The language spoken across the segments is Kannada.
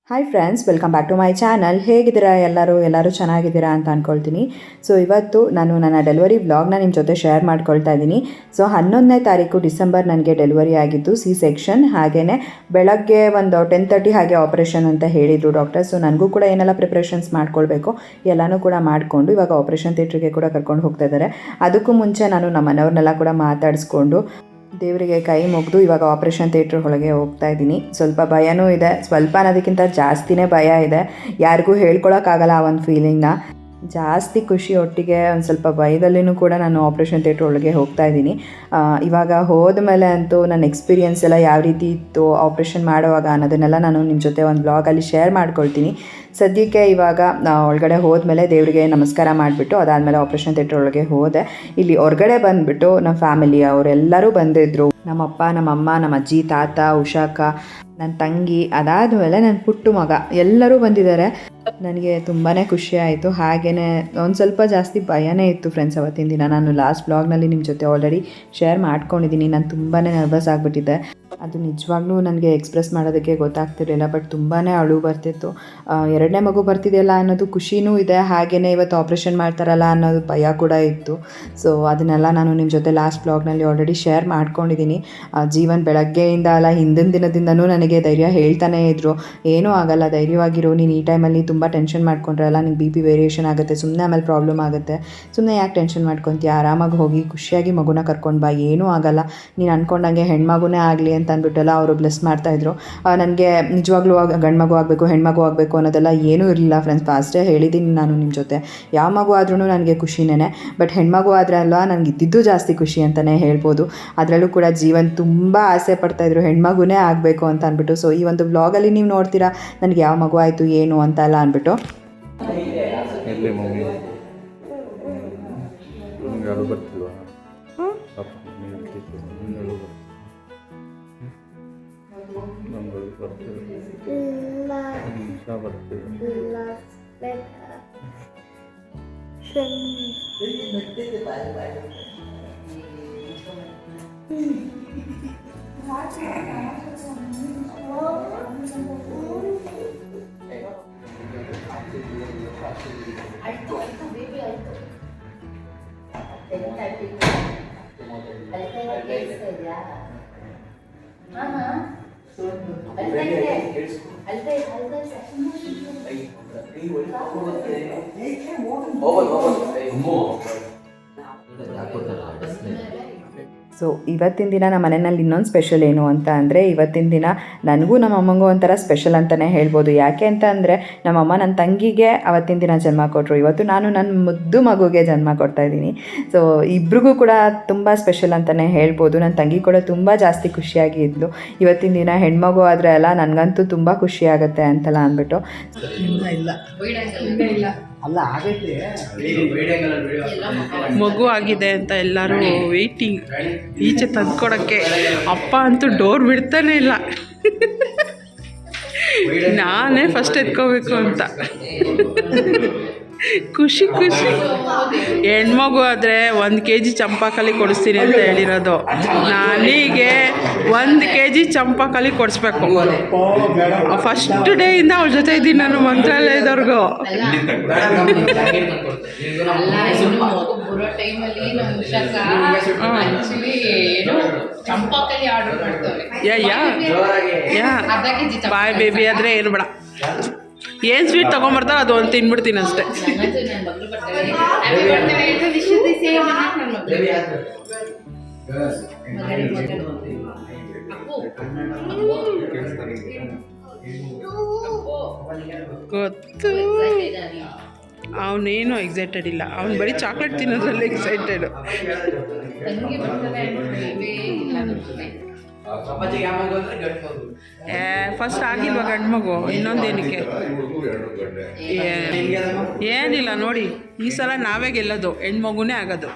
Hi friends, welcome back to my channel. ಹೇಗಿದ್ದೀರಾ ಎಲ್ಲರೂ ಚೆನ್ನಾಗಿದ್ದೀರಾ ಅಂತ ಅಂದ್ಕೊಳ್ತೀನಿ. ಸೊ ಇವತ್ತು ನಾನು ನನ್ನ ಡೆಲಿವರಿ ವ್ಲಾಗ್ನ ನಿಮ್ಮ ಜೊತೆ ಶೇರ್ ಮಾಡ್ಕೊಳ್ತಾ ಇದ್ದೀನಿ. ಸೊ 11ನೇ ತಾರೀಕು ಡಿಸೆಂಬರ್ ನನಗೆ ಡೆಲಿವರಿ ಆಗಿದ್ದು ಸಿ ಸೆಕ್ಷನ್. ಹಾಗೆಯೇ ಬೆಳಗ್ಗೆ ಒಂದು 10:30 ಹಾಗೆ ಆಪ್ರೇಷನ್ ಅಂತ ಹೇಳಿದರು ಡಾಕ್ಟರ್. ಸೊ ನನಗೂ ಕೂಡ ಏನೆಲ್ಲ ಪ್ರಿಪ್ರೇಷನ್ಸ್ ಮಾಡ್ಕೊಳ್ಬೇಕು ಎಲ್ಲನೂ ಕೂಡ ಮಾಡಿಕೊಂಡು ಇವಾಗ ಆಪ್ರೇಷನ್ ಥಿಯೇಟ್ರಿಗೆ ಕೂಡ ಕರ್ಕೊಂಡು ಹೋಗ್ತಾ ಇದ್ದಾರೆ. ಅದಕ್ಕೂ ಮುಂಚೆ ನಾನು ನಮ್ಮ ಮನೆಯವ್ರನ್ನೆಲ್ಲ ಕೂಡ ಮಾತಾಡಿಸ್ಕೊಂಡು ದೇವರಿಗೆ ಕೈ ಮುಗಿದು ಇವಾಗ ಆಪ್ರೇಷನ್ ಥಿಯೇಟ್ರ್ ಒಳಗೆ ಹೋಗ್ತಾ ಇದ್ದೀನಿ. ಸ್ವಲ್ಪ ಭಯನೂ ಇದೆ, ಸ್ವಲ್ಪ ಅನ್ನೋದಕ್ಕಿಂತ ಜಾಸ್ತಿನೇ ಭಯ ಇದೆ. ಯಾರಿಗೂ ಹೇಳ್ಕೊಳಕ್ಕಾಗಲ್ಲ ಆ ಒಂದು ಫೀಲಿಂಗ್ನ. ಜಾಸ್ತಿ ಖುಷಿ ಒಟ್ಟಿಗೆ ಒಂದು ಸ್ವಲ್ಪ ಭಯದಲ್ಲಿನೂ ಕೂಡ ನಾನು ಆಪ್ರೇಷನ್ ಥಿಯೇಟ್ರ್ ಒಳಗೆ ಹೋಗ್ತಾ ಇದ್ದೀನಿ. ಇವಾಗ ಹೋದ ಮೇಲೆ ಅಂತೂ ನನ್ನ ಎಕ್ಸ್ಪೀರಿಯೆನ್ಸ್ ಎಲ್ಲ ಯಾವ ರೀತಿ ಇತ್ತು ಆಪ್ರೇಷನ್ ಮಾಡುವಾಗ ಅನ್ನೋದನ್ನೆಲ್ಲ ನಾನು ನಿಮ್ಮ ಜೊತೆ ಒಂದು ಬ್ಲಾಗಲ್ಲಿ ಶೇರ್ ಮಾಡ್ಕೊಳ್ತೀನಿ. ಸದ್ಯಕ್ಕೆ ಇವಾಗ ಒಳಗಡೆ ಹೋದ್ಮೇಲೆ ದೇವರಿಗೆ ನಮಸ್ಕಾರ ಮಾಡಿಬಿಟ್ಟು ಅದಾದಮೇಲೆ ಆಪ್ರೇಷನ್ ಥಿಯೇಟ್ರ್ ಒಳಗೆ ಹೋದೆ. ಇಲ್ಲಿ ಹೊರಗಡೆ ಬಂದುಬಿಟ್ಟು ನಮ್ಮ ಫ್ಯಾಮಿಲಿ ಅವರೆಲ್ಲರೂ ಬಂದಿದ್ದರು. ನಮ್ಮಪ್ಪ, ನಮ್ಮಮ್ಮ, ನಮ್ಮ ಅಜ್ಜಿ, ತಾತ, ಉಷಾಕ, ನನ್ನ ತಂಗಿ, ಅದಾದಮೇಲೆ ನನ್ನ ಪುಟ್ಟು ಮಗ ಎಲ್ಲರೂ ಬಂದಿದ್ದಾರೆ. ನನಗೆ ತುಂಬಾ ಖುಷಿ ಆಯಿತು. ಹಾಗೆಯೇ ಒಂದು ಸ್ವಲ್ಪ ಜಾಸ್ತಿ ಭಯನೇ ಇತ್ತು ಫ್ರೆಂಡ್ಸ್ ಅವತ್ತಿನ ದಿನ. ನಾನು ಲಾಸ್ಟ್ ಬ್ಲಾಗ್ನಲ್ಲಿ ನಿಮ್ಮ ಜೊತೆ ಆಲ್ರೆಡಿ ಶೇರ್ ಮಾಡ್ಕೊಂಡಿದ್ದೀನಿ. ನಾನು ತುಂಬಾ ನರ್ವಸ್ ಆಗಿಬಿಟ್ಟಿದ್ದೆ. ಅದು ನಿಜವಾಗ್ಲೂ ನನಗೆ ಎಕ್ಸ್ಪ್ರೆಸ್ ಮಾಡೋದಕ್ಕೆ ಗೊತ್ತಾಗ್ತಿರಲಿಲ್ಲ. ಬಟ್ ತುಂಬಾ ಅಳು ಬರ್ತಿತ್ತು. ಎರಡನೇ ಮಗು ಬರ್ತಿದೆಯಲ್ಲ ಅನ್ನೋದು ಖುಷಿನೂ ಇದೆ. ಹಾಗೆಯೇ ಇವತ್ತು ಆಪ್ರೇಷನ್ ಮಾಡ್ತಾರಲ್ಲ ಅನ್ನೋದು ಭಯ ಕೂಡ ಇತ್ತು. ಸೊ ಅದನ್ನೆಲ್ಲ ನಾನು ನಿಮ್ಮ ಜೊತೆ ಲಾಸ್ಟ್ ಬ್ಲಾಗ್ನಲ್ಲಿ ಆಲ್ರೆಡಿ ಶೇರ್ ಮಾಡ್ಕೊಂಡಿದ್ದೀನಿ. ಜೀವನ್ ಬೆಳಗ್ಗೆಯಿಂದ ಅಲ್ಲ ಹಿಂದಿನ ದಿನದಿಂದನೂ ನನಗೆ ಧೈರ್ಯ ಹೇಳ್ತಾನೇ ಇದ್ದರು. ಏನೂ ಆಗಲ್ಲ, ಧೈರ್ಯವಾಗಿರು, ನೀನು ಈ ಟೈಮಲ್ಲಿ ತುಂಬ ಟೆನ್ಷನ್ ಮಾಡ್ಕೊಂಡ್ರೆ ಅಲ್ಲ ನಿಂಗೆ BP ವೇರಿಯೇಷನ್ ಆಗುತ್ತೆ, ಸುಮ್ಮನೆ ಆಮೇಲೆ ಪ್ರಾಬ್ಲಮ್ ಆಗುತ್ತೆ, ಸುಮ್ಮನೆ ಯಾಕೆ ಟೆನ್ಷನ್ ಮಾಡ್ಕೊತೀಯ, ಆರಾಮಾಗಿ ಹೋಗಿ ಖುಷಿಯಾಗಿ ಮಗುನ ಕರ್ಕೊಂಡು ಬಾ, ಏನೂ ಆಗಲ್ಲ, ನೀನು ಅಂದ್ಕೊಂಡಂಗೆ ಹೆಣ್ಮಗುನೇ ಆಗಲಿ ಅಂತ ಅಂದ್ಬಿಟ್ಟೆಲ್ಲ ಅವರು ಬ್ಲೆಸ್ ಮಾಡ್ತಾಯಿದ್ರು. ನನಗೆ ನಿಜವಾಗ್ಲೂ ಗಂಡು ಮಗು ಆಗಬೇಕು ಹೆಣ್ಮಗು ಆಗಬೇಕು ಅನ್ನೋದೆಲ್ಲ ಏನೂ ಇರಲಿಲ್ಲ ಫ್ರೆಂಡ್ಸ್. ಫಾಸ್ಟೇ ಹೇಳಿದ್ದೀನಿ ನಾನು ನಿಮ್ಮ ಜೊತೆ. ಯಾವ ಮಗು ಆದ್ರೂ ನನಗೆ ಖುಷಿನೇ. ಬಟ್ ಹೆಣ್ಮಗು ಆದರೆ ಅಲ್ವಾ ನನಗೆ ಇದ್ದಿದ್ದು ಜಾಸ್ತಿ ಖುಷಿ ಅಂತಲೇ ಹೇಳ್ಬೋದು. ಅದರಲ್ಲೂ ಕೂಡ ಜೀವನ್ ತುಂಬ ಆಸೆ ಪಡ್ತಾಯಿದ್ರು ಹೆಣ್ಮಗುನೇ ಆಗಬೇಕು ಅಂತ ಅಂದ್ಬಿಟ್ಟು. ಸೊ ಈ ಒಂದು ವ್ಲಾಗಲ್ಲಿ ನೀವು ನೋಡ್ತೀರಾ ನನಗೆ ಯಾವ ಮಗು ಆಯಿತು ಏನು ಅಂತ ಎಲ್ಲ ಅಂದ್ಬಿಟ್ಟು. ಸೊ ಇವತ್ತಿನ ದಿನ ನಮ್ಮ ಮನೆಯಲ್ಲಿ ಇನ್ನೊಂದು ಸ್ಪೆಷಲ್ ಏನು ಅಂತ ಅಂದರೆ, ಇವತ್ತಿನ ದಿನ ನನಗೂ ನಮ್ಮ ಅಮ್ಮಂಗೂ ಒಂಥರ ಸ್ಪೆಷಲ್ ಅಂತಲೇ ಹೇಳ್ಬೋದು. ಯಾಕೆ ಅಂತ ಅಂದರೆ ನಮ್ಮಮ್ಮ ನನ್ನ ತಂಗಿಗೆ ಅವತ್ತಿನ ದಿನ ಜನ್ಮ ಕೊಟ್ಟರು. ಇವತ್ತು ನಾನು ನನ್ನ ಮುದ್ದು ಮಗುಗೆ ಜನ್ಮ ಕೊಡ್ತಾಯಿದ್ದೀನಿ. ಸೊ ಇಬ್ರಿಗೂ ಕೂಡ ತುಂಬ ಸ್ಪೆಷಲ್ ಅಂತಲೇ ಹೇಳ್ಬೋದು. ನನ್ನ ತಂಗಿ ಕೂಡ ತುಂಬ ಜಾಸ್ತಿ ಖುಷಿಯಾಗಿ ಇದ್ಲು. ಇವತ್ತಿನ ದಿನ ಹೆಣ್ಮಗು ಆದರೆ ಅಲ್ಲ ನನಗಂತೂ ತುಂಬ ಖುಷಿಯಾಗುತ್ತೆ ಅಂತೆಲ್ಲ ಅಂದ್ಬಿಟ್ಟು ಮಗು ಆಗಿದೆ ಅಂತ ಎಲ್ಲರೂ ವೆಯ್ಟಿಂಗ್ ಈಚೆ ತಂದ್ಕೊಡೋಕ್ಕೆ. ಅಪ್ಪ ಅಂತೂ ಡೋರ್ ಬಿಡ್ತಾನೆ ಇಲ್ಲ, ನಾನೇ ಫಸ್ಟ್ ಎತ್ಕೋಬೇಕು ಅಂತ. ಖುಷಿ ಹೆಣ್ಮಗು ಆದರೆ 1 kg ಚಂಪಾಕಲಿ ಕೊಡಿಸ್ತೀನಿ ಅಂತ ಹೇಳಿರೋದು. ನನಗೆ 1 kg ಚಂಪಾಕಲಿ ಕೊಡಿಸ್ಬೇಕು. ಫಸ್ಟ್ ಡೇಯಿಂದ ಅವ್ರ ಜೊತೆ ಇದ್ದೀನಿ ನಾನು ಮಂತ್ರಾಲಯದವ್ರಿಗೂ. ಬಾಯ್ ಬೇಬಿ ಆದರೆ ಏನು ಬೇಡ, ಏನು ಸ್ವೀಟ್ ತೊಗೊಂಬರ್ತಾರೆ ಅದು ಒಂದು ತಿನ್ಬಿಡ್ತೀನಿ ಅಷ್ಟೇ. ಗೊತ್ತು, ಅವನೇನು ಎಕ್ಸೈಟೆಡ್ ಇಲ್ಲ, ಅವ್ನು ಬರೀ ಚಾಕ್ಲೇಟ್ ತಿನ್ನೋದ್ರಲ್ಲಿ ಎಕ್ಸೈಟೆಡು. ಫಸ್ಟ್ ಆಗಿಲ್ವ ಗಂಡು ಮಗು, ಇನ್ನೊಂದೇನಕ್ಕೆ ಏನಿಲ್ಲ ನೋಡಿ. ಈ ಸಲ ನಾವೇ ಗೆಲ್ಲೋದು, ಹೆಣ್ಮಗುನೇ ಆಗೋದು.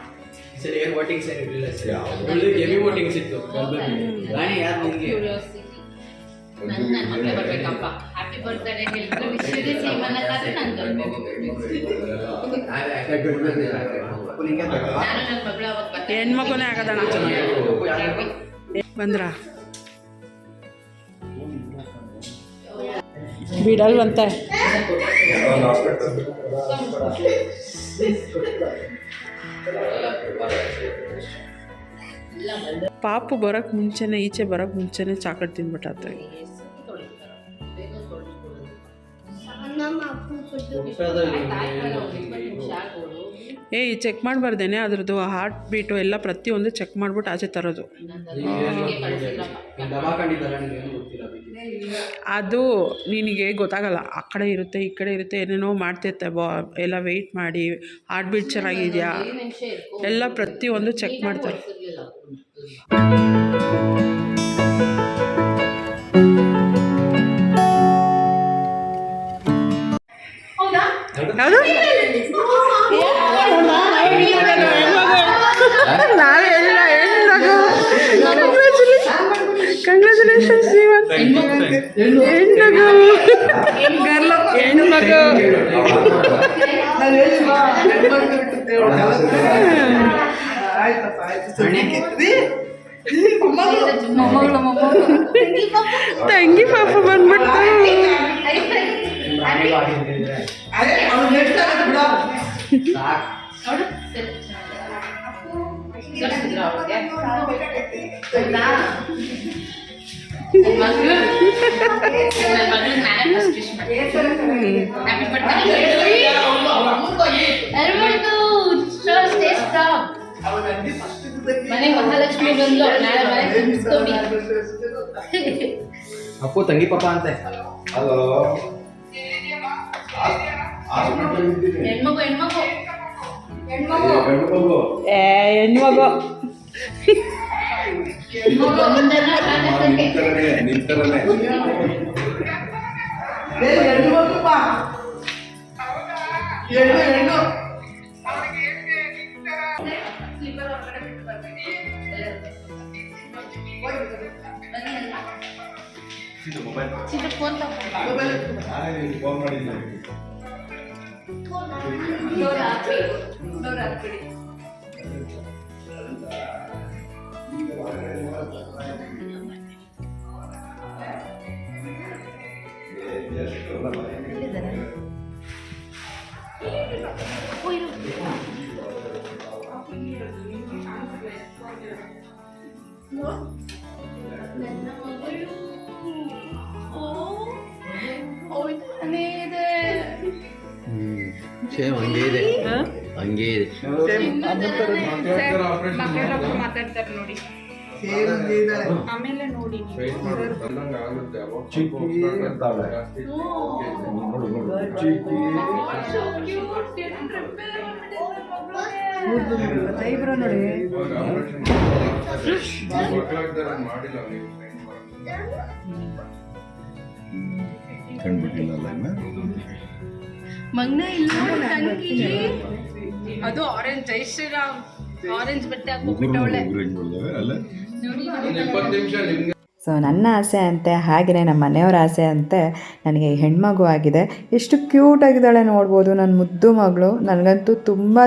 ಹೆಣ್ಮಗುನೇ ಆಗೋದಣ್ಣ. ಬಂದ್ರಾ ಬಿಡಲ್ವಂತೆ. ಪಾಪು ಬರೋಕ್ಕೆ ಮುಂಚೆನೇ, ಈಚೆ ಬರೋಕ್ಕೆ ಮುಂಚೆನೇ ಚಾಕ್ಲೇಟ್ ತಿಂದ್ಬಿಟ್ಟಾದ್ರೆ. ಏಯ್ ಚೆಕ್ ಮಾಡಬಾರ್ದೇನೆ ಅದ್ರದ್ದು ಹಾರ್ಟ್ ಬೀಟು ಎಲ್ಲ ಪ್ರತಿಯೊಂದು ಚೆಕ್ ಮಾಡಿಬಿಟ್ಟು ಆಚೆ ತರೋದು. ಅದು ನಿನಗೆ ಗೊತ್ತಾಗಲ್ಲ, ಆ ಕಡೆ ಇರುತ್ತೆ ಈ ಕಡೆ ಇರುತ್ತೆ, ಏನೇನೋ ಮಾಡ್ತಿರ್ತೆ. ಎಲ್ಲ ವೆಯ್ಟ್ ಮಾಡಿ ಹಾರ್ಟ್ ಬೀಟ್ ಚೆನ್ನಾಗಿದೆಯಾ ಎಲ್ಲ ಪ್ರತಿಯೊಂದು ಚೆಕ್ ಮಾಡ್ತಾರೆ. ಯಾವುದು ನಾವೇ ಹೇಳಿಲ್ಲ. ಕಂಗ್ರ್ಯಾಚುಲೇಷನ್ಸ್ ಹೆಣ್ಮಗು. ತಂಗಿ ಪಾಪ ಬಂದ್ಬಿಡ್ತು. ಮನೆ ಮಹಾಲಕ್ಷ್ಮಿ ಬಂದ್ಲು, ನಾಳೆ ಮನೆ ತುಂಬಿಸ್ಕೊಡಿ. ಅಪ್ಪು ತಂಗಿ ಪಾಪ ಅಂತೆ. ಹೆಣ್ಮಗು ಹೆಣ್ಮಗು ಸೇಮ್ ಹಂಗೆ ಇದೆ, ಹಂಗೆ ಇದೆ. ಮಾತಾಡ್ತಾರೆ ನೋಡಿ, ಆಮೇಲೆ ನೋಡಿ ಮಗ್ನ ಇಲ್ಲ ತಂಗಿ. ಅದು ಆರೆಂಜ್, ಜೈ ಶ್ರೀರಾಮ್ ಆರೆಂಜ್ ಬಟ್ಟೆ ಹಾಕ್ಬಿಟ್ಟವಳೆ. ಸೊ ನನ್ನ ಆಸೆ ಅಂತೆ, ಹಾಗೆಯೇ ನಮ್ಮ ಮನೆಯವರ ಆಸೆ ಅಂತೆ ನನಗೆ ಹೆಣ್ಮಗು ಆಗಿದೆ. ಎಷ್ಟು ಕ್ಯೂಟಾಗಿದ್ದಾಳೆ ನೋಡ್ಬೋದು, ನನ್ನ ಮುದ್ದು ಮಗಳು. ನನಗಂತೂ ತುಂಬಾ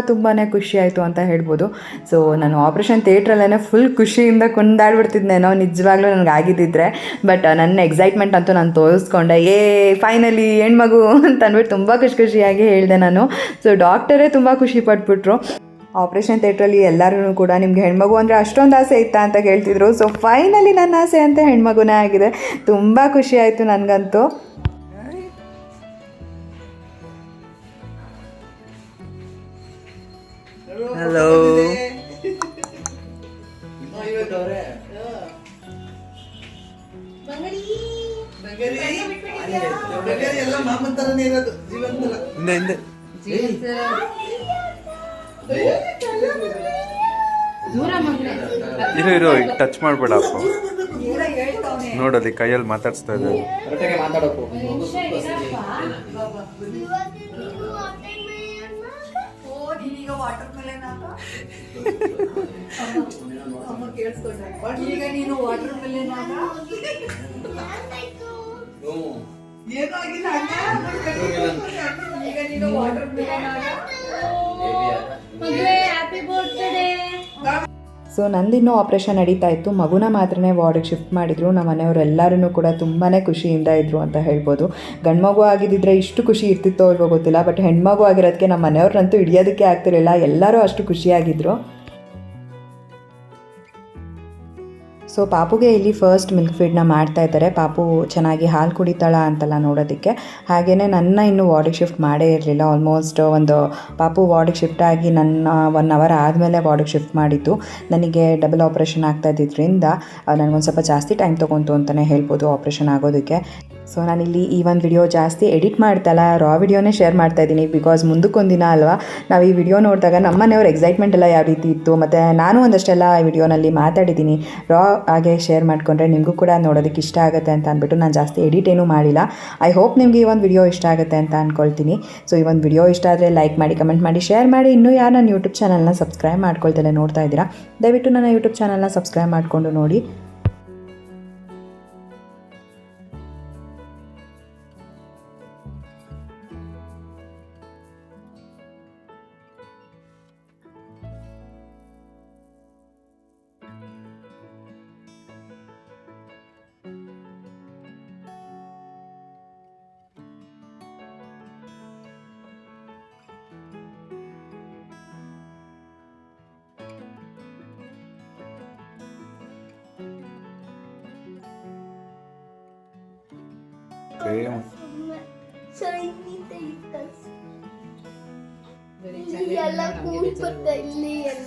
ಖುಷಿ ಆಯಿತು ಅಂತ ಹೇಳ್ಬೋದು. ಸೊ ನಾನು ಆಪ್ರೇಷನ್ ಥಿಯೇಟ್ರಲ್ಲೇ ಫುಲ್ ಖುಷಿಯಿಂದ ಕುಂದಾಡ್ಬಿಡ್ತಿದ್ನೇನೋ ನಿಜವಾಗ್ಲೂ ನನಗೆ ಆಗಿದ್ದಿದ್ರೆ. ಬಟ್ ನನ್ನ ಎಕ್ಸೈಟ್ಮೆಂಟ್ ಅಂತೂ ನಾನು ತೋರಿಸ್ಕೊಂಡೆ. ಫೈನಲಿ ಹೆಣ್ಮಗು ಅಂತ ಅಂದ್ಬಿಟ್ಟು ತುಂಬ ಖುಷಿಯಾಗಿ ಹೇಳಿದೆ ನಾನು. ಸೊ ಡಾಕ್ಟರೇ ತುಂಬ ಖುಷಿ ಪಟ್ಬಿಟ್ರು. ಆಪ್ರೇಷನ್ ಥಿಯೇಟ್ರಲ್ಲಿ ಎಲ್ಲರೂ ಕೂಡ ನಿಮಗೆ ಹೆಣ್ಮಗು ಅಂದರೆ ಅಷ್ಟೊಂದು ಆಸೆ ಇತ್ತಾ ಅಂತ ಕೇಳ್ತಿದ್ರು. ಸೊ ಫೈನಲಿ ನನ್ನ ಆಸೆ ಅಂತ ಹೆಣ್ಮಗುನೇ ಆಗಿದೆ. ತುಂಬ ಖುಷಿ ಆಯಿತು ನನಗಂತೂ. ಹಲೋ, ಎಲ್ಲ ಮಾಮನ್ ತರನೇ ಇರೋದು, ಜೀವಂತ ಇರೋ ಈಗ ಟಚ್ ಮಾಡಬೇಡ ಅಪ್ಪ. ನೋಡಲ್ಲಿ ಕೈಯಲ್ಲಿ ಮಾತಾಡಿಸ್ತಾ ಇದ್ದಾರೆ. ಮಾತಾಡೋಕು ಈಗ ನೀನು ವಾಟರ್ ಮೆಲನ್ ಏನೋ ಆಗಿಲ್ಲ ಈಗ ನೀನು ವಾಟರ್ ಮೆಲನ್ ಮಗಳೇ ಹ್ಯಾಪಿ ಬರ್ತ್ಡೇ. ಸೊ ನಂದಿನ್ನೂ ಆಪ್ರೇಷನ್ ನಡೀತಾ ಇತ್ತು, ಮಗುನ ಮಾತ್ರನೇ ವಾರ್ಡಿಗೆ ಶಿಫ್ಟ್ ಮಾಡಿದರು. ನಮ್ಮ ಮನೆಯವರೆಲ್ಲರೂ ಕೂಡ ತುಂಬಾ ಖುಷಿಯಿಂದ ಇದ್ದರು ಅಂತ ಹೇಳ್ಬೋದು. ಗಂಡು ಮಗು ಆಗಿದ್ದಿದ್ರೆ ಇಷ್ಟು ಖುಷಿ ಇರ್ತಿತ್ತೋ ಇಲ್ವೋ ಗೊತ್ತಿಲ್ಲ, ಬಟ್ ಹೆಣ್ಮಗು ಆಗಿರೋದಕ್ಕೆ ನಮ್ಮ ಮನೆಯವ್ರನ್ನಂತೂ ಹಿಡಿಯೋದಕ್ಕೆ ಆಗ್ತಿರಲಿಲ್ಲ, ಎಲ್ಲರೂ ಅಷ್ಟು ಖುಷಿಯಾಗಿದ್ದರು. ಸೊ ಪಾಪುಗೆ ಇಲ್ಲಿ ಫಸ್ಟ್ ಮಿಲ್ಕ್ ಫೀಡ್ನ ಮಾಡ್ತಾ ಇದ್ದಾರೆ. ಪಾಪು ಚೆನ್ನಾಗಿ ಹಾಲು ಕುಡಿತಾಳ ಅಂತೆಲ್ಲ ನೋಡೋದಕ್ಕೆ. ಹಾಗೆಯೇ ನನ್ನ ಇನ್ನೂ ವಾರ್ಡಿಗೆ ಶಿಫ್ಟ್ ಮಾಡೇ ಇರಲಿಲ್ಲ. ಆಲ್ಮೋಸ್ಟ್ ಒಂದು ಪಾಪು ವಾರ್ಡಿಗೆ ಶಿಫ್ಟ್ ಆಗಿ ನನ್ನ 1 ಅವರ್ ಆದಮೇಲೆ ವಾರ್ಡಿಗೆ ಶಿಫ್ಟ್ ಮಾಡಿದ್ದು. ನನಗೆ ಡಬಲ್ ಆಪ್ರೇಷನ್ ಆಗ್ತಾ ಇದ್ದಿದ್ದರಿಂದ ನನಗೊಂದು ಸ್ವಲ್ಪ ಜಾಸ್ತಿ ಟೈಮ್ ತೊಗೊಂತು ಅಂತಲೇ ಹೇಳ್ಬೋದು ಆಪ್ರೇಷನ್ ಆಗೋದಕ್ಕೆ. ಸೊ ನಾನಿಲ್ಲಿ ಈ ಒಂದು ವಿಡಿಯೋ ಜಾಸ್ತಿ ಎಡಿಟ್ ಮಾಡ್ತಲ್ಲ, ರಾ ವಿಡಿಯೋನೇ ಶೇರ್ ಮಾಡ್ತಾಯಿದ್ದೀನಿ. ಬಿಕಾಸ್ ಮುಂದಕ್ಕೊಂದಿನ ಅಲ್ವಾ ನಾವು ಈ ವಿಡಿಯೋ ನೋಡಿದಾಗ ನಮ್ಮ ಮನೆಯವ್ರ ಎಕ್ಸೈಟ್ಮೆಂಟ್ ಎಲ್ಲ ಯಾವ ರೀತಿ ಇತ್ತು, ಮತ್ತು ನಾನು ಒಂದಷ್ಟೆಲ್ಲ ಈ ವಿಡಿಯೋನಲ್ಲಿ ಮಾತಾಡಿದ್ದೀನಿ. ರಾ ಹಾಗೆ ಶೇರ್ ಮಾಡಿಕೊಂಡ್ರೆ ನಿಮಗೂ ಕೂಡ ನೋಡೋದಕ್ಕೆ ಇಷ್ಟ ಆಗುತ್ತೆ ಅಂತ ಅಂದ್ಬಿಟ್ಟು ನಾನು ಜಾಸ್ತಿ ಎಡಿಟ್ ಏನೂ ಮಾಡಿಲ್ಲ. ಐ ಹೋಪ್ ನಿಮಗೆ ಈ ಒಂದು ವಿಡಿಯೋ ಇಷ್ಟ ಆಗುತ್ತೆ ಅಂತ ಅಂದ್ಕೊಳ್ತೀನಿ. ಸೊ ಈ ಒಂದು ವಿಡಿಯೋ ಇಷ್ಟ ಆದರೆ ಲೈಕ್ ಮಾಡಿ, ಕಮೆಂಟ್ ಮಾಡಿ, ಶೇರ್ ಮಾಡಿ. ಇನ್ನೂ ಯಾರು ನನ್ನ ಯೂಟ್ಯೂಬ್ ಚಾನಲ್ನ ಸಬ್ಸ್ಕ್ರೈಬ್ ಮಾಡ್ಕೊಳ್ತಲೇ ನೋಡ್ತಾ ಇದ್ದೀರಾ, ದಯವಿಟ್ಟು ನನ್ನ ಯೂಟ್ಯೂಬ್ ಚಾನಲ್ನ ಸಬ್ಸ್ಕ್ರೈಬ್ ಮಾಡಿಕೊಂಡು ನೋಡಿ. ಎಲ್ಲ ಕೂಡ್ಬರ್ತ ಇಲ್ಲಿ ಎಲ್ಲ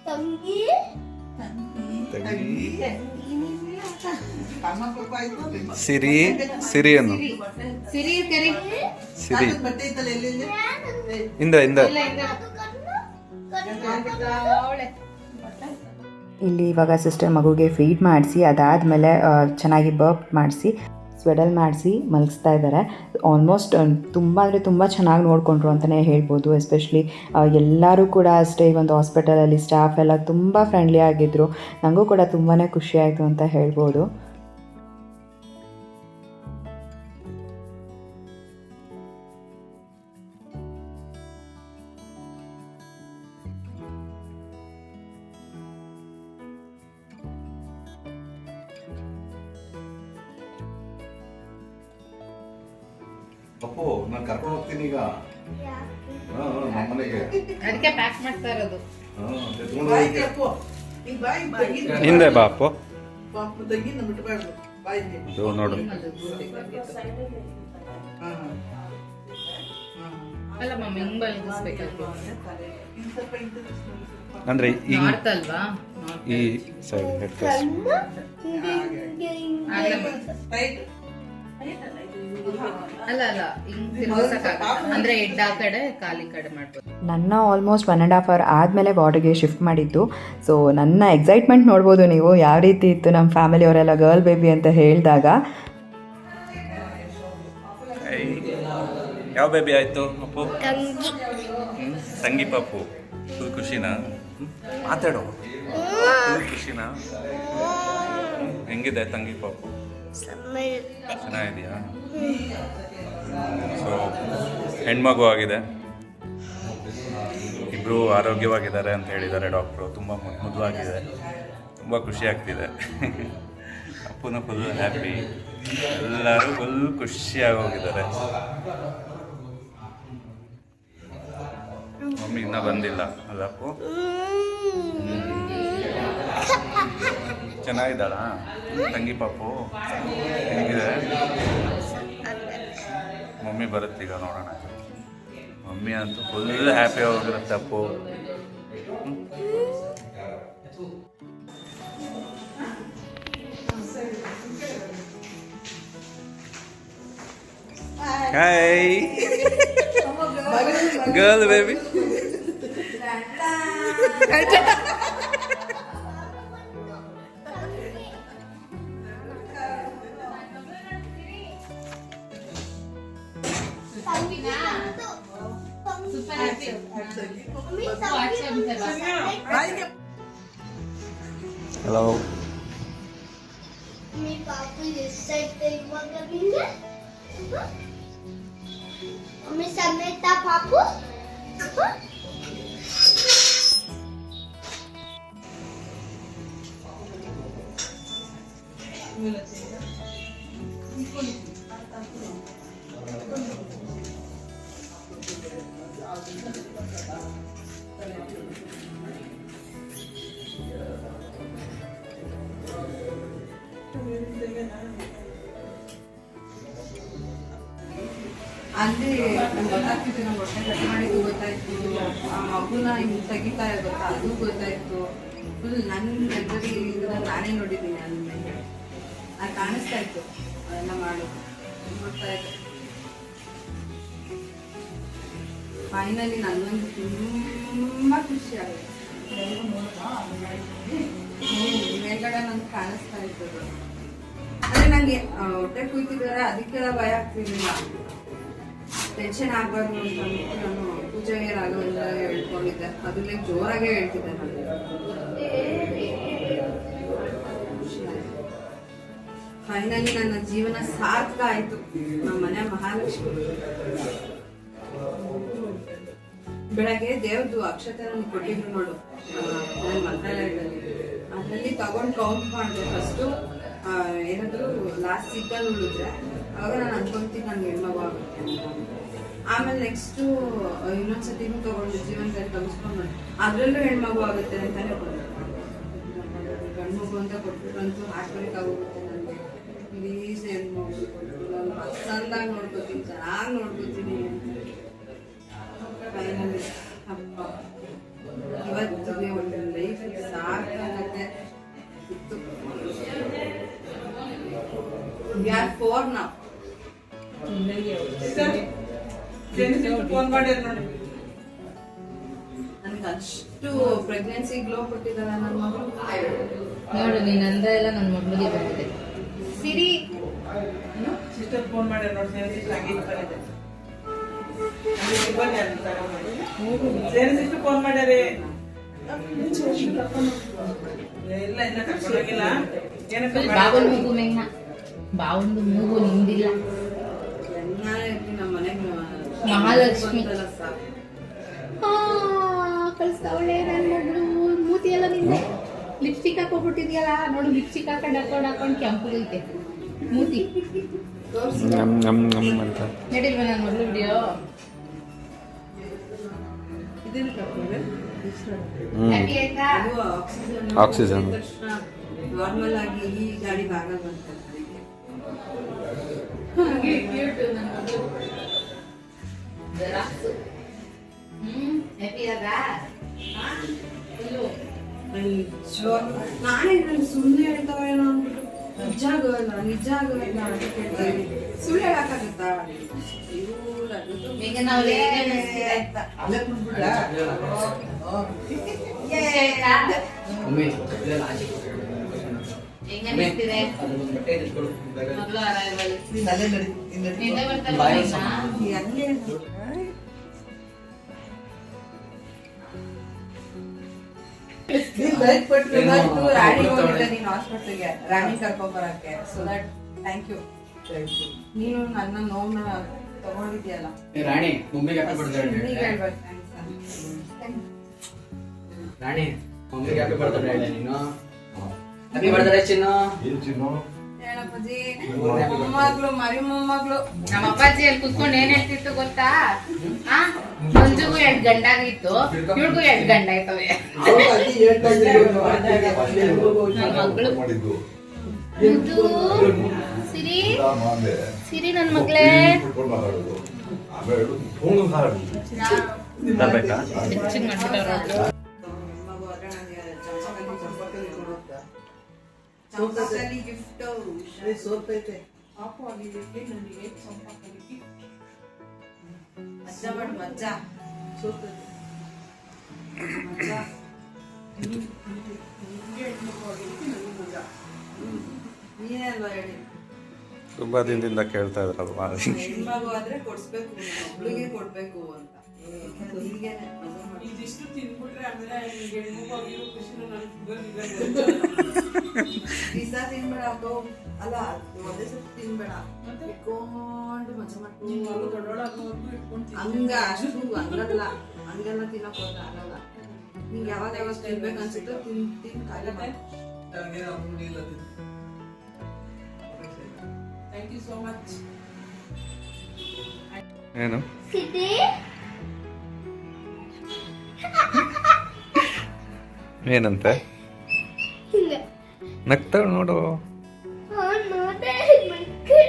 ತಂಗಿ ಸಿರಿ ಸಿರಿ ಅನ್ನು ಸಿರಿ ಕರಿ ಸಿರಿ ಬಟ್ಟೆ ಇತ್ತಲ್ಲ ಎಲ್ಲಿ ಇಂದ ಇಂದ ಇಲ್ಲಿ ಇವಾಗ ಸಿಸ್ಟರ್ ಮಗುಗೆ ಫೀಡ್ ಮಾಡಿಸಿ ಅದಾದಮೇಲೆ ಚೆನ್ನಾಗಿ ಬರ್ಪ್ ಮಾಡಿಸಿ ಸ್ವೆಡಲ್ ಮಾಡಿಸಿ ಮಲಗಿಸ್ತಾ ಇದ್ದಾರೆ. ಆಲ್ಮೋಸ್ಟ್ ತುಂಬ ಅಂದರೆ ತುಂಬ ಚೆನ್ನಾಗಿ ನೋಡಿಕೊಂಡ್ರು ಅಂತಲೇ ಹೇಳ್ಬೋದು. ಎಸ್ಪೆಷಲಿ ಎಲ್ಲರೂ ಕೂಡ ಅಷ್ಟೇ, ಈ ಒಂದು ಹಾಸ್ಪಿಟಲಲ್ಲಿ ಸ್ಟಾಫ್ ಎಲ್ಲ ತುಂಬ ಫ್ರೆಂಡ್ಲಿ ಆಗಿದ್ದರು. ನನಗೂ ಕೂಡ ತುಂಬಾ ಖುಷಿಯಾಯಿತು ಅಂತ ಹೇಳ್ಬೋದು. ಅಪ್ಪು ನಾನು ಕರ್ಕೊಂಡು ಹೋಗ್ತೀನಿ ಈಗ ನಮ್ಮ ಮನೆಗೆ. ಅದಕ್ಕೆ ಪ್ಯಾಕ್ ಮಾಡ್ತಾ ಇರೋದು. ಬಾಯಿಗೆ ಅಪ್ಪು ಈಗ ಬಾಯಿ ಹಿಂದೆ ಬಾ ಅಪ್ಪು. ಪಾಪ ತಂಗಿನ ಬಿಟ್ಬಾರ್ದು ಬಾಯಿಗೆ. ಇದು ನೋಡು ಅಲ್ಲ ಮಮ್ಮಿ ಹಿಂಗ್ ಬಲ್ಗಿಸ್ಬೇಕಲ್ವ ಅಂದ್ರೆ ಈಗ ಮಾಡ್ತಲ್ವಾ ಈ ಸೈಡ್ ಹೆಡ್ ಟೈಟ್ ಅಲ್ಲ ಅಲ್ಲ ಹಿಂಗ್ ತಿರ್ಗಿಸಕ್ಕಾಗಲ್ಲ, ಅಂದ್ರೆ ಎಡ್ಡ ಕಡೆ ಕಾಲಿ ಕಡೆ ಮಾಡ್ಬೋದು. ನನ್ನ ಆಲ್ಮೋಸ್ಟ್ 1.5 ಅವರ್ ಆದಮೇಲೆ ವಾರ್ಡಿಗೆ ಶಿಫ್ಟ್ ಮಾಡಿದ್ದು. ಸೊ ನನ್ನ ಎಕ್ಸೈಟ್ಮೆಂಟ್ ನೋಡ್ಬೋದು ನೀವು ಯಾವ ರೀತಿ ಇತ್ತು. ನಮ್ಮ ಫ್ಯಾಮಿಲಿಯವರೆಲ್ಲ ಗರ್ಲ್ ಬೇಬಿ ಅಂತ ಹೇಳಿದಾಗ ಯಾವ ಬೇಬಿ ಆಯ್ತು ಅಪ್ಪು? ತಂಗಿ ಪಾಪು ಫುಲ್ ಖುಷಿನಾ? ಮಾತಾಡೋ, ಫುಲ್ ಖುಷಿನಾ? ಹೆಂಗಿದೆ ತಂಗಿ ಪಾಪು? ಚೆನ್ನಾಗಿದೆಯಾ? ಸೊ ಹೆಣ್ಮಗು ಆಗಿದೆ, ಇಬ್ಬರು ಆರೋಗ್ಯವಾಗಿದ್ದಾರೆ ಅಂತ ಹೇಳಿದ್ದಾರೆ ಡಾಕ್ಟ್ರು. ತುಂಬ ಮುದ್ವಾಗಿದೆ, ತುಂಬ ಖುಷಿ ಆಗ್ತಿದೆ. ಅಪ್ಪನ ಫುಲ್ ಹ್ಯಾಪಿ, ಎಲ್ಲರೂ ಫುಲ್ ಖುಷಿಯಾಗಿ ಹೋಗಿದ್ದಾರೆ. ಮಮ್ಮಿ ಇನ್ನೂ ಬಂದಿಲ್ಲ ಅಲ್ಲ ಅಪ್ಪು? ಚೆನ್ನಾಗಿದ್ದಾಳ ತಂಗಿ ಪಾಪು? ಹೆಂಗಿದೆ? ಮಮ್ಮಿ ಬರುತ್ತೀಗ ನೋಡೋಣ. ಮಮ್ಮಿ ಅಂತೂ ಫುಲ್ ಹ್ಯಾಪಿ ಆಗಿರುತ್ತೆ Appu. Hi girl baby. Hello. మీ పాపు ఎస్ఐతే ఇవ్వగ బింగ మీ సమేత పాపు ಅಲ್ಲಿ ನಂಗೆ ಗೊತ್ತಾಗ್ತಿತ್ತು, ನಂಗೆ ಹೊಟ್ಟೆ ಕಟ್ ಮಾಡಿದ್ದು ಗೊತ್ತಾಯ್ತು, ಆ ಮಗುನ ಹಿಂಗೆ ತೆಗಿತಾ ಗೊತ್ತಾ ಅದು ಗೊತ್ತಾಯ್ತು. ಫುಲ್ ನನ್ನ ಡೆಲಿವರಿ ಇದನ್ನ ನಾನೇ ನೋಡಿದ್ದೀನಿ, ಅಲ್ಲಿ ಅದು ಕಾಣಿಸ್ತಾ ಇತ್ತು ಅದೆಲ್ಲ ಮಾಡೋದು ಗೊತ್ತಾಯ್ತು. ಫೈನಲಿ ನನಗೊಂದು ತುಂಬ ಖುಷಿ ಆಗುತ್ತೆ. ಮೇಲ್ಗಡೆ ನಂಗೆ ಕಾಣಿಸ್ತಾ ಇತ್ತು. ಅಂದರೆ ನನಗೆ ಹೊಟ್ಟೆ ಕುಯ್ತಿದ್ದಾರೆ, ಅದಕ್ಕೆಲ್ಲ ಭಯ ಆಗ್ತಿರ್ಲಿಲ್ಲ, ಟೆನ್ಷನ್ ಆಗಬಾರ್ದು ಅಂತ ಅಂದ್ಬಿಟ್ಟು ನಾನು ಪೂಜೆಗೆ ರಾಘವೇಂದ್ರ ಹೇಳ್ಕೊಂಡಿದ್ದೆ. ಅದನ್ನೇ ಜೋರಾಗೆ ಹೇಳ್ತಿದ್ದೆ ನಾನು. ಫೈನಲಿ ನನ್ನ ಜೀವನ ಸಾರ್ಥಕ ಆಯಿತು. ನಮ್ಮ ಮನೆ ಮಹಾಲಕ್ಷ್ಮಿ ಬೆಳಗ್ಗೆ ದೇವ್ರದ್ದು ಅಕ್ಷತೆ ನನಗೆ ಕೊಟ್ಟಿದ್ರು ನೋಡು, ನನ್ನ ಮಂತ್ರಾಲಯದಲ್ಲಿ. ಅದರಲ್ಲಿ ತಗೊಂಡು ಕೌಂಟ್ ಮಾಡಿದೆ. ಫಸ್ಟು ಏನಾದರೂ ಲಾಸ್ಟ್ ಸೀಟಲ್ಲಿ ಉಳಿದ್ರೆ ಆವಾಗ ನಾನು ಅನ್ಕೊಂತೀನಿ ನನಗೆ ಹೆಣ್ಮಗು ಆಗುತ್ತೆ ಅಂತ. ಆಮೇಲೆ ನೆಕ್ಸ್ಟು ಇನ್ನೊಂದ್ಸತಿನೂ ತಗೊಂಡು ಜೀವನದಲ್ಲಿ ತಗಿಸ್ಕೊಂಡು ಅದರಲ್ಲೂ ಹೆಣ್ಮಗು ಆಗುತ್ತೆ ಅಂತಾನೆ ಕೊಟ್ಟರು. ಗಂಡು ಮಗು ಅಂತ ಕೊಟ್ಬಿಟ್ರಂತೂ ಹಾಕ್ಬೇಕಾಗೋಗುತ್ತೆ ನನಗೆ. ಪ್ಲೀಸ್ ಹೆಣ್ಮಗು ಕೊಟ್ಟರು, ನಾನು ಚಂದಾಗಿ ನೋಡ್ಕೋತೀನಿ, ಚೆನ್ನಾಗಿ ನೋಡ್ಕೋತೀನಿ. ಫೈನಲಿ ಅಪ್ಪ ಇವತ್ತಿಗೆ ಒಂದು ಲೈಫ್ ಸಾಕಾಗತ್ತೆ ಇತ್ತು. We are 4 now. ಫೋನ್ ಮಾಡ್ಯಾರ ನೋಡಿ. ನನಗೆ ಅಷ್ಟು ಪ್ರೆಗ್ನೆನ್ಸಿ ಗ್ಲೋ ಕೊಟ್ಟಿದ್ದಾಳೆ ನನ್ನ ಮಗಳು. ನೋಡು ನೀನ್ ಅಂದ ಎಲ್ಲ ನನ್ನ ಮಗಳಿಗೆ ಬಂದಿದೆ. ಸಿರಿ ಸಿಸ್ಟರ್ ಫೋನ್ ಮಾಡ್ಯಾರ ನೋಡಿ, ಸೇನೆ ಸಿಸ್ಟರ್ ಹಂಗೆ ಬಂದಿದೆ. ಸೇನೆ ಸಿಸ್ಟರ್ ಫೋನ್ ಮಾಡ್ಯಾರೆ. ಇಲ್ಲ ಇಲ್ಲ ಕರ್ಕೊಂಡೋಗಿಲ್ಲ. ಏನಕ್ಕೆ ಬಾವನ್ ಮೂಗು ಮೇಘ್ನ, ಬಾವೊಂದು ಮೂಗು ನಿಂದಿಲ್ಲ. ನಮ್ಮ ಮನೆಗೆ ಮಹಾಲಕ್ಷ್ಮಿ ಸಾಕು. ಕಳಿಸ್ತಾವಳೆ ನನ್ನ ಮಗಳು. ಮೂತಿ ಎಲ್ಲ ನಿಂದೆ ಲಿಪ್ಸ್ಟಿಕ್ ಹಾಕೋಬಿಟ್ಟಿದ್ಯಲ್ಲ ನೋಡು, ಲಿಪ್ಸ್ಟಿಕ್ ಹಾಕೊಂಡು ಕೆಂಪುಗೈತೆ ಮೂತಿ. ನಡಿಲ್ವ ನನ್ನ ಮಗಳು ವಿಡಿಯೋ? ಇದನ್ನು ಕರ್ಕೊಂಡ್ರೆ ಹ್ಯಾಪಿ ಆಯ್ತಾ? ಅದು ಆಕ್ಸಿಜನ್ ನಾರ್ಮಲ್ ಆಗಿ ಈ ಗಾಡಿಗೆ ಆಗಲ್ಲ ಅಂತ. ನಾನೇ ಸುಮ್ಮನೆ ಹೇಳ್ತಾವೇನೋ ಅಂದ್ಬಿಟ್ಟು ನಿಜ ಆಗಲ್ಲ ಅಂತ ಕೇಳ್ತಾ ಇದ್ದೀನಿ. ಸುಳ್ಳು ಹೇಳಕ್ಕಾಗತ್ತಾ? ಈಗ ನಾವು ಅಲ್ಲೇ ಕುಂದ್ಬಿಡ್ಲಾ? ಹೆಂಗ ಅನಿಸ್ತಿದೆ ಮಗಳು ಅರೈವಲ್? ನೀನ್ ಅಲ್ಲೇ ನಡಿ, ನಿನ್ನೆ ಬರ್ತಾರಲ್ಲ ಅಲ್ಲೇ ನೀನ್ ಲೈಟ್ ಪಟ್ಟು ಇವತ್ತು ರಾಣಿ ಹೋಗಿದ್ದೆ ನೀನು ಹಾಸ್ಪಿಟ್ಲಿಗೆ, ರಾಣಿ ಕರ್ಕೊಂಬರಕ್ಕೆ. So that thank you. ನೀನು ನನ್ನ ನೋವನ್ನ ತಗೊಂಡಿದ್ಯಲ್ಲ, ರಾಣಿ ಮಮ್ಮಿಗೆ ಹ್ಯಾಪಿ ಬರ್ತ್ಡೇ ನೀನ್ ಹೇಳ್ಬೇಕು ಥ್ಯಾಂಕ್ಸ್. ರಾಣಿ ಮಮ್ಮಿಗೆ ಹ್ಯಾಪಿ ಬರ್ತ್ಡೇ ಹೇಳಿ ನೀನು. ಹ್ಯಾಪಿ ಬರ್ತ್ಡೇ ಚಿನ್ನು. ಏನಪ್ಪಾಜಿ ಮೊಮ್ಮಗಳು, ಮರಿ ಮೊಮ್ಮಗಳು. ನಮ್ಮ ಅಪ್ಪಾಜಿ ಅಲ್ಲಿ ಕುತ್ಕೊಂಡು ಏನ್ ಹೇಳ್ತಿತ್ತು ಗೊತ್ತಾ? ಮಂಜುಗೂ 2 ಗಂಡ ಆಗಿತ್ತು, ಇವ್ರಿಗೂ 2 ಗಂಡ ಆಯ್ತವೆ. ನನ್ನ ಮಗಳು ಮುದ್ದು ಸಿರಿ, ಸಿರಿ ನನ್ನ ಮಗಳೇ. ತರಬೇಕಾ? ಹೆಚ್ಚಿಗೆ ಮಾಡ್ಬಿಟ್ಟವ್ರು. ಮಗು ಆದ್ರೆ ನನಗೆ ಚಂಪಕಲಿ ಗಿಫ್ಟ್ ಸೋರ್ತೈತೆ. ಪಾಪು ಆಗಿದೆ ನನಗೆ. ಚಂಪಕಲಿ ಮಜ್ಜಾ ಮಾಡು, ಮಜ್ಜಾ ಸೋರ್ತೈತೆ. ಮಜ್ಜಾ. ನೀನೇ ಅಲ್ವಾ ಹೇಳಿ? ತುಂಬ ದಿನದಿಂದ ಕೇಳ್ತಾ ಇದ್ರಲ್ವಾ? ಹೆಣ್ಮಗು ಆದ್ರೆ ಕೊಡ್ಸ್ಬೇಕು, ಒಬ್ಳಿಗೆ ಕೊಡ್ಬೇಕು ಅಂತ. ಹೀಗೇನೆ ಇದಿಷ್ಟು ತಿನ್ಬಿಟ್ರೆ ಆಮೇಲೆ ಹೆಣ್ಮಗು ಆಗಿರೋ ಖುಷಿನ ನನಗೆ ಪಿಜ್ಜಾ ತಿನ್ಬೇಡ ಅಕ್ಕೋ. ಅಲ್ಲ ಒಂದೇ ಸತಿ ತಿನ್ಬೇಡ, ಇಟ್ಕೊಂಡು ಮಜಾ ಮಾಡ್ಕೊಂಡು ಹಂಗ ಅಷ್ಟು ಹಂಗೆಲ್ಲ ತಿನ್ನಕ್ ಹೋದ್ರೆ ಆಗಲ್ಲ. ನಿಂಗೆ ಯಾವಾಗ ತಿನ್ಬೇಕು ಅನ್ಸುತ್ತೋ ತಿನ್ ಖಾಲಿ ಮಾಡಿ. You so much. ಏನು ಸಿದ್ದಿ ಏನಂತೆ ಹಿಂಗೆ ನಗ್ತಾಳೆ ನೋಡು. ನೋಡೆ ಮಕ್ಕಳ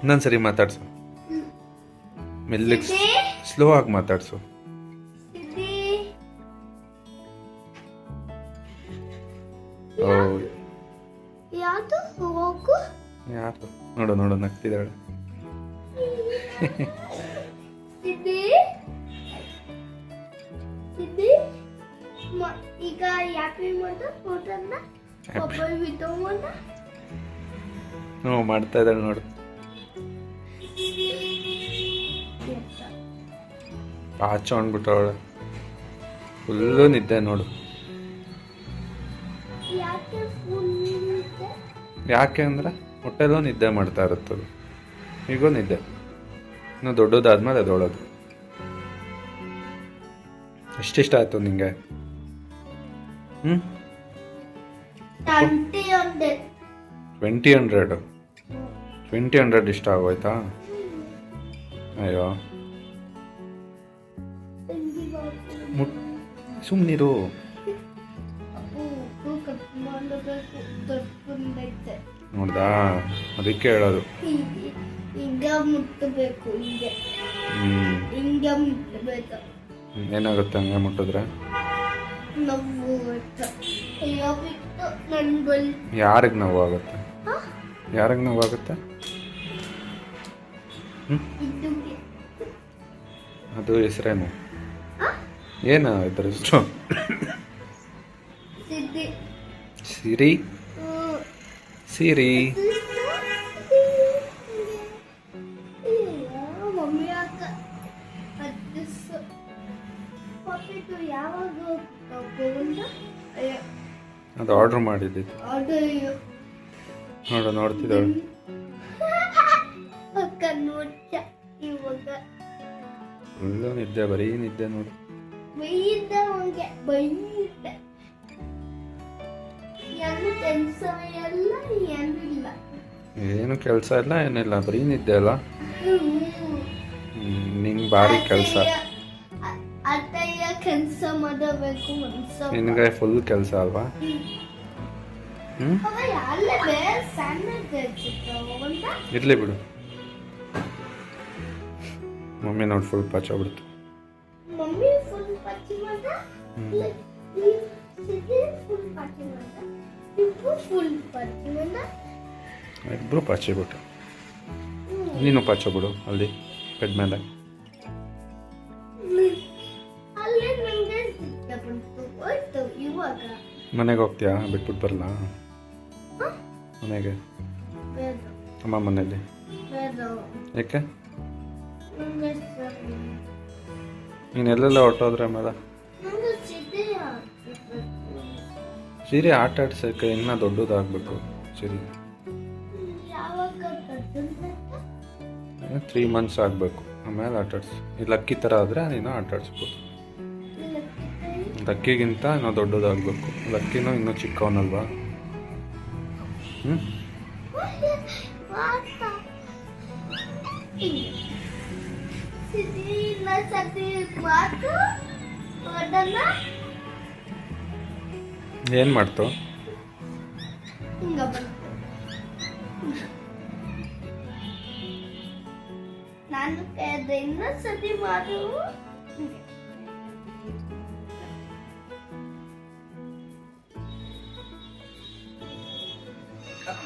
ಇನ್ನೊಂದ್ಸರಿ ಮಾತಾಡ್ಸು, ಮೆಲ್ಲಿಗೆ ಸ್ಲೋ ಆಗಿ ಮಾತಾಡ್ಸು. ಸಿದ್ದಿ ಓ ಯಾವುದು ಹೋಗು ಯಾರು ನೋಡು ನೋಡು ನಗ್ತಿದ್ದಾಳೆ. ಸಿದ್ದಿ ಸಿದ್ದಿ ಈಗ ಯಾಕೆ ಮಾಡ್ದ ಫೋಟೋನ ಮೊಬೈಲ್ ವಿಡಿಯೋ ಮಾಡ ಹ್ಞೂ ಮಾಡ್ತಾ ಇದ್ದಾಳೆ ನೋಡು. ಪಾಚು ಅಂದ್ಬಿಟ್ಟವಳೆ, ಫುಲ್ಲು ನಿದ್ದೆ ನೋಡು. ಯಾಕೆ ಫೋನ್ ಯಾಕೆ ಅಂದರೆ ಹೊಟ್ಟೆಲ್ಲೂ ನಿದ್ದೆ ಮಾಡ್ತಾ ಇರುತ್ತದು. ಈಗೂ ನಿದ್ದೆ, ಇನ್ನು ದೊಡ್ಡದಾದ್ಮೇಲೆ ಅದೊಳದು. ಎಷ್ಟಿಷ್ಟ ಆಯ್ತು ನಿಂಗೆ? 20 ಇಷ್ಟ ಆಗೋಯ್ತಾ? ಅಯ್ಯೋ ಸುಮ್ಮನಿರು. ನೋಡ್ದಾ, ಅದಕ್ಕೆ ಹೇಳೋದು. ಹಿಂಗ ಮುಟ್ಟಬೇಕು, ಹಿಂಗೆ ಹಿಂಗೆ ಮುಟ್ಟಬೇಕು. ಏನಾಗುತ್ತೆ ಹಂಗೆ ಮುಟ್ಟಿದ್ರೆ? ನೋವು ಅಯ್ಯೋ ಬಿಟ್ಟು ನನ್ ಬಲ್ ಯಾರಿಗೆ ನೋವಾಗುತ್ತೆ? ಯಾರಿಗೆ ನೋವಾಗುತ್ತೆ? ಇದು ಅದು ಹೆಸರೇನು? ಏನು ಇದ್ರ ಹೆಸರು? ಸಿದ್ದಿ ಸಿರಿ ಸಿರಿ. ಮಮ್ಮಿ ಅಕ್ಕ ಪಾಪಿಟ್ಟು ಯಾವಾಗ ತಗೊಂಡ ಅದು ಆರ್ಡ್ರ್ ಮಾಡಿದ್ದಿತ್ತು. ಅಯ್ಯೋ ನೋಡು ನೋಡ್ತಿದ್ದಾಳು. ಅಕ್ಕ ನೋಡ್ತ ಇವಾಗ ಫುಲ್ಲು ನಿದ್ದೆ, ಬರೀ ನಿದ್ದೆ ನೋಡು. ಬೈಯಿದ್ದ ಅವನಿಗೆ ಬೈಯಿದ್ದ. ಏನು ಕೆಲಸ ಎಲ್ಲ ಏನಿಲ್ಲ. ಏನು ಕೆಲಸ ಇಲ್ಲ ಏನಿಲ್ಲ, ಬರೀ ನಿದ್ದೆ ಅಲ್ಲ. ನಿಂಗೆ ಭಾರಿ ಕೆಲಸ. ಅತ್ತಯ್ಯ ಕೆಲಸ ಮಾಡಬೇಕು ಮನ್ಸ. ನಿನಗೆ ಫುಲ್ ಕೆಲಸ ಅಲ್ವಾ? ಅವ ಅಲ್ಲೇ ಬೇರೆ ಸಣ್ಣ ಕೆಲಸ ಇರಲಿ ಬಿಡು. ಮಮ್ಮಿ ನೋಡಿ ಫುಲ್ ಪಾಚೋಗ್ಬಿಡ್ತು. ಮಮ್ಮಿ ಫುಲ್ ಪಚ್ಚಿ ಮಾಡ, ಫುಲ್ ಪಚ್ಚಿ ಮಾಡ, ಫುಲ್ ಪಚ್ಚಿ ಮಾಡ. ಇಬ್ಬರು ಪಾಚಿಬಿಟ್ಟು. ನೀನು ಪಾಚೋಬಿಡು ಅಲ್ಲಿ ಬೆಡ್ ಮೇಲೆ. ಅಲ್ಲೇ ನಂಗೆ ಸಿಕ್ಕ ಬಂತು ಹೋಯ್ತು. ಇವಾಗ ಮನೆಗೆ ಹೋಗ್ತೀಯಾ? ಬಿಟ್ಬಿಟ್ಟು ಬರಲ್ಲ ಮನೆಗೆ? ಬೇಡ ಅಮ್ಮ ಮನೇಲಿ ಬೇಡ ಯಾಕೆ? ನಂಗೆ ಸರಿ. ನೀನು ಎಲ್ಲೆಲ್ಲ ಹೊರಟೋದ್ರೆ ಆಮೇಲೆ ನಂಗೆ ಸಿದ್ದಿ ಆಗ್ಬೇಕು. ಸೀರೆ ಆಟ ಆಡ್ಸೋಕ್ಕೆ ಇನ್ನೂ ದೊಡ್ಡದಾಗಬೇಕು. ಸರಿ, ಯಾವಾಗ ಕಟ್ಟುತ್ತೆ? 3 months ಆಗಬೇಕು, ಆಮೇಲೆ ಆಟ ಆಡ್ಸು. ಈ ಲಕ್ಕಿ ಥರ ಆದರೆ ನೀನು ಆಟ ಆಡಿಸ್ಬೋದು. ಲಕ್ಕಿಗಿಂತ ಇನ್ನೂ ದೊಡ್ಡದಾಗಬೇಕು. ಲಕ್ಕಿನೂ ಇನ್ನೂ ಚಿಕ್ಕವನಲ್ವಾ? ಹ್ಞೂ ಸಿದ್ದಿ ಸತಿ ಮಾತು ಹೊಡನ ಏನು ಮಾಡ್ತು? ಹಿಂಗ ಬಂತು. ನಾನು ಕೇಳಿದೆ ಇನ್ನೊಂದು ಸತಿ ಮಾತು.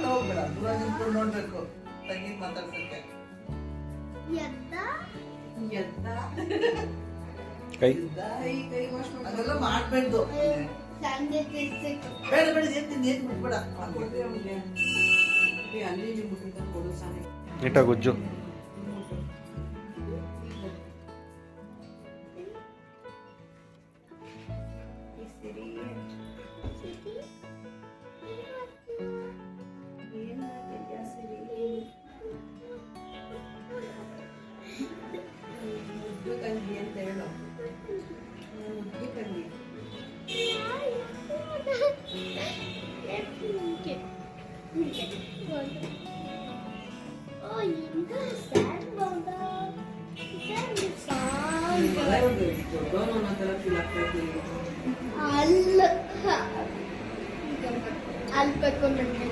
ಹೋಗ್ಬೇಡ, ದೂರ ನಿಂತ್ಕೊಂಡು ನೋಡ್ಬೇಕು ತಂಗಿ ಮಾತಾಡ್ಸಕ್ಕೆ. ಎದ್ದ ಎದ್ದ ಕೈ ಕೈ ವಾಶ್ ಮಾಡಿ ಅದೆಲ್ಲ ಮಾಡ್ಬೇಡ್ದು. ಸಂಜೆ ತಿರ್ಸಕ್ಕೆ ಬೇಡ ಬೇಡ ಏನ್ ಏನ್ ಬಿಟ್ಬೇಡ. ಅಲ್ಲಿ ಮುಟ್ಟಿದ ಕೊಡು ಸಾನೆ ನೀಟಾಗಿ ಉಜ್ಜು. ತಂಗಿ ಅಂತ ಹೇಳು. ತಂಗಿ ಬೇಕು ನನಗೆ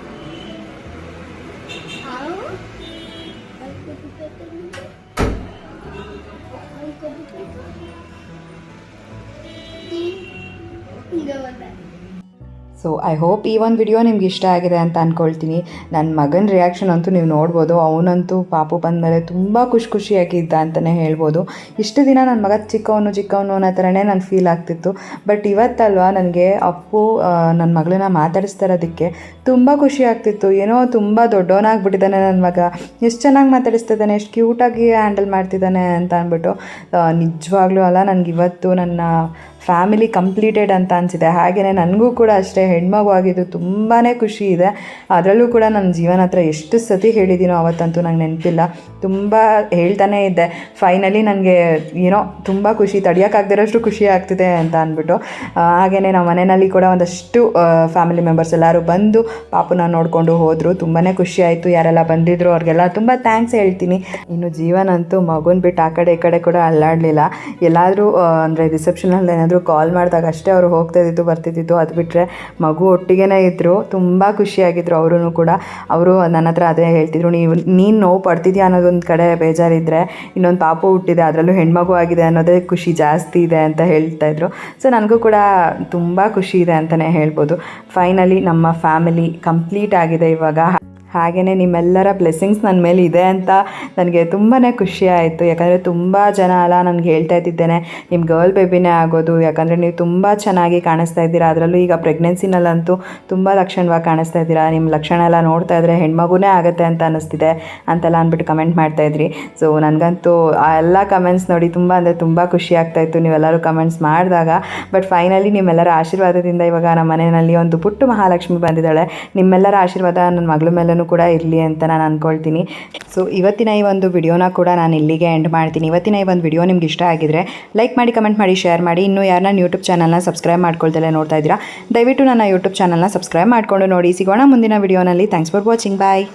ಸೊ ಐ ಹೋಪ್ ಈ ಒಂದು ವಿಡಿಯೋ ನಿಮ್ಗೆ ಇಷ್ಟ ಆಗಿದೆ ಅಂತ ಅಂದ್ಕೊಳ್ತೀನಿ. ನನ್ನ ಮಗನ ರಿಯಾಕ್ಷನ್ ಅಂತೂ ನೀವು ನೋಡ್ಬೋದು. ಅವನಂತೂ ಪಾಪು ಬಂದಮೇಲೆ ತುಂಬ ಖುಷಿಯಾಗಿದ್ದ ಅಂತಲೇ ಹೇಳ್ಬೋದು. ಇಷ್ಟು ದಿನ ನನ್ನ ಮಗ ಚಿಕ್ಕವನು ಅನ್ನೋ ಥರನೇ ನಾನು ಫೀಲ್ ಆಗ್ತಿತ್ತು. ಬಟ್ ಇವತ್ತಲ್ವ ನನಗೆ ಅಪ್ಪು ನನ್ನ ಮಗಳನ್ನ ಮಾತಾಡಿಸ್ತಾ ಇರೋದಕ್ಕೆ ತುಂಬ ಖುಷಿ ಆಗ್ತಿತ್ತು. ಏನೋ ತುಂಬ ದೊಡ್ಡವನಾಗ್ಬಿಟ್ಟಿದ್ದಾನೆ ನನ್ನ ಮಗ, ಎಷ್ಟು ಚೆನ್ನಾಗಿ ಮಾತಾಡಿಸ್ತಿದ್ದಾನೆ, ಎಷ್ಟು ಕ್ಯೂಟಾಗಿ ಹ್ಯಾಂಡಲ್ ಮಾಡ್ತಿದ್ದಾನೆ ಅಂತ ಅಂದ್ಬಿಟ್ಟು ನಿಜವಾಗ್ಲೂ ಅಲ್ಲ, ನನಗಿವತ್ತು ನನ್ನ ಫ್ಯಾಮಿಲಿ ಕಂಪ್ಲೀಟೆಡ್ ಅಂತ ಅನಿಸಿದೆ. ಹಾಗೆಯೇ ನನಗೂ ಕೂಡ ಅಷ್ಟೇ ಹೆಣ್ಮಗು ಆಗಿದ್ದು ತುಂಬಾ ಖುಷಿ ಇದೆ. ಅದರಲ್ಲೂ ಕೂಡ ನನ್ನ ಜೀವನ ಹತ್ರ ಎಷ್ಟು ಸತಿ ಹೇಳಿದ್ದೀನೋ ಅವತ್ತಂತೂ ನಂಗೆ ನೆನಪಿಲ್ಲ. ತುಂಬ ಹೇಳ್ತಾನೇ ಇದ್ದೆ. ಫೈನಲಿ ನನಗೆ ಏನೋ ತುಂಬ ಖುಷಿ, ತಡೆಯೋಕ್ಕಾಗದಿರೋಷ್ಟು ಖುಷಿ ಆಗ್ತಿದೆ ಅಂತ ಅಂದ್ಬಿಟ್ಟು. ಹಾಗೆಯೇ ನಮ್ಮ ಮನೆಯಲ್ಲಿ ಕೂಡ ಒಂದಷ್ಟು ಫ್ಯಾಮಿಲಿ ಮೆಂಬರ್ಸ್ ಎಲ್ಲರೂ ಬಂದು ಪಾಪುನ ನೋಡಿಕೊಂಡು ಹೋದರು. ತುಂಬಾ ಖುಷಿ ಆಯಿತು. ಯಾರೆಲ್ಲ ಬಂದಿದ್ರು ಅವ್ರಿಗೆಲ್ಲ ತುಂಬ ಥ್ಯಾಂಕ್ಸ್ ಹೇಳ್ತೀನಿ. ಇನ್ನು ಜೀವನಂತೂ ಮಗುನ ಬಿಟ್ಟು ಆ ಕಡೆ ಈ ಕಡೆ ಕೂಡ ಅಲ್ಲಾಡಲಿಲ್ಲ. ಎಲ್ಲಾದರೂ ಅಂದರೆ ರಿಸೆಪ್ಷನಲ್ಲಿ ಏನಾದರೂ ಕಾಲ್ ಮಾಡಿದಾಗ ಅಷ್ಟೇ ಅವರು ಹೋಗ್ತಾಯಿದ್ದು ಬರ್ತಿದ್ದಿದ್ದು. ಅದು ಬಿಟ್ಟರೆ ಮಗು ಒಟ್ಟಿಗೆ ಇದ್ದರು. ತುಂಬ ಖುಷಿಯಾಗಿದ್ದರು ಅವರು ಕೂಡ. ಅವರು ನನ್ನ ಹತ್ರ ಅದೇ ಹೇಳ್ತಿದ್ರು, ನೀನು ನೋವು ಪಡ್ತಿದ್ಯಾ ಅನ್ನೋದೊಂದು ಕಡೆ ಬೇಜಾರಿದ್ದರೆ ಇನ್ನೊಂದು ಪಾಪು ಹುಟ್ಟಿದೆ, ಅದರಲ್ಲೂ ಹೆಣ್ಮಗು ಆಗಿದೆ ಅನ್ನೋದೇ ಖುಷಿ ಜಾಸ್ತಿ ಇದೆ ಅಂತ ಹೇಳ್ತಾಯಿದ್ರು. ಸೊ ನನಗೂ ಕೂಡ ತುಂಬ ಖುಷಿ ಇದೆ ಅಂತಲೇ ಹೇಳ್ಬೋದು. ಫೈನಲಿ ನಮ್ಮ ಫ್ಯಾಮಿಲಿ ಕಂಪ್ಲೀಟ್ ಆಗಿದೆ ಇವಾಗ. ಹಾಗೆಯೇ ನಿಮ್ಮೆಲ್ಲರ ಬ್ಲೆಸ್ಸಿಂಗ್ಸ್ ನನ್ನ ಮೇಲೆ ಇದೆ ಅಂತ ನನಗೆ ತುಂಬಾ ಖುಷಿ ಆಯಿತು. ಯಾಕಂದರೆ ತುಂಬ ಜನ ಅಲ್ಲ ನನಗೆ ಹೇಳ್ತಾ ಇದ್ದಿದ್ದೇನೆ, ನಿಮ್ಮ ಗರ್ಲ್ ಬೇಬಿನೇ ಆಗೋದು, ಯಾಕಂದರೆ ನೀವು ತುಂಬ ಚೆನ್ನಾಗಿ ಕಾಣಿಸ್ತಾ ಇದ್ದೀರಾ, ಅದರಲ್ಲೂ ಈಗ ಪ್ರೆಗ್ನೆನ್ಸಿನಲ್ಲಂತೂ ತುಂಬ ಲಕ್ಷಣವಾಗಿ ಕಾಣಿಸ್ತಾ ಇದ್ದೀರಾ, ನಿಮ್ಮ ಲಕ್ಷಣ ಎಲ್ಲ ನೋಡ್ತಾ ಇದ್ದರೆ ಹೆಣ್ಮಗುನೇ ಆಗುತ್ತೆ ಅಂತ ಅನ್ನಿಸ್ತಿದೆ ಅಂತೆಲ್ಲ ಅಂದ್ಬಿಟ್ಟು ಕಮೆಂಟ್ ಮಾಡ್ತಾಯಿದ್ರಿ. ಸೊ ನನಗಂತೂ ಆ ಎಲ್ಲ ಕಮೆಂಟ್ಸ್ ನೋಡಿ ತುಂಬ ಖುಷಿ ಆಗ್ತಾಯಿತ್ತು ನೀವೆಲ್ಲರೂ ಕಮೆಂಟ್ಸ್ ಮಾಡಿದಾಗ. ಬಟ್ ಫೈನಲಿ ನಿಮ್ಮೆಲ್ಲರ ಆಶೀರ್ವಾದದಿಂದ ಇವಾಗ ನಮ್ಮ ಮನೆಯಲ್ಲಿ ಒಂದು ಪುಟ್ಟ ಮಹಾಲಕ್ಷ್ಮಿ ಬಂದಿದ್ದಾಳೆ. ನಿಮ್ಮೆಲ್ಲರ ಆಶೀರ್ವಾದ ನನ್ನ ಮಗಳ ಮೇಲೂ ಕೂಡ ಇರಲಿ ಅಂತ ನಾನು ಅಂದ್ಕೊಳ್ತೀನಿ. ಸೊ ಇವತ್ತಿನ ಈ ಒಂದು ವಿಡಿಯೋನ ಕೂಡ ನಾನು ಇಲ್ಲಿಗೆ ಎಂಡ್ ಮಾಡ್ತೀನಿ. ಇವತ್ತಿನ ಈ ಒಂದು ವಿಡಿಯೋ ನಿಮ್ಗೆ ಇಷ್ಟ ಆಗಿದ್ರೆ ಲೈಕ್ ಮಾಡಿ, ಕಮೆಂಟ್ ಮಾಡಿ, ಶೇರ್ ಮಾಡಿ. ಇನ್ನೂ ಯಾರನ್ನ ಯೂಟ್ಯೂಬ್ ಚಾನಲ್ನ ಸಬ್ಸ್ಕ್ರೈಬ್ ಮಾಡ್ಕೊಳ್ತಲೇ ನೋಡ್ತಾ ಇದ್ದೀರಾ, ದಯವಿಟ್ಟು ನನ್ನ ಯೂಟ್ಯೂಬ್ ಚಾನಲ್ನ ಸಬ್ಸ್ಕ್ರೈಬ್ ಮಾಡಿಕೊಂಡು ನೋಡಿ. ಸಿಗೋಣ ಮುಂದಿನ ವಿಡಿಯೋನಲ್ಲಿ. Thanks for watching. ಬಾಯ್.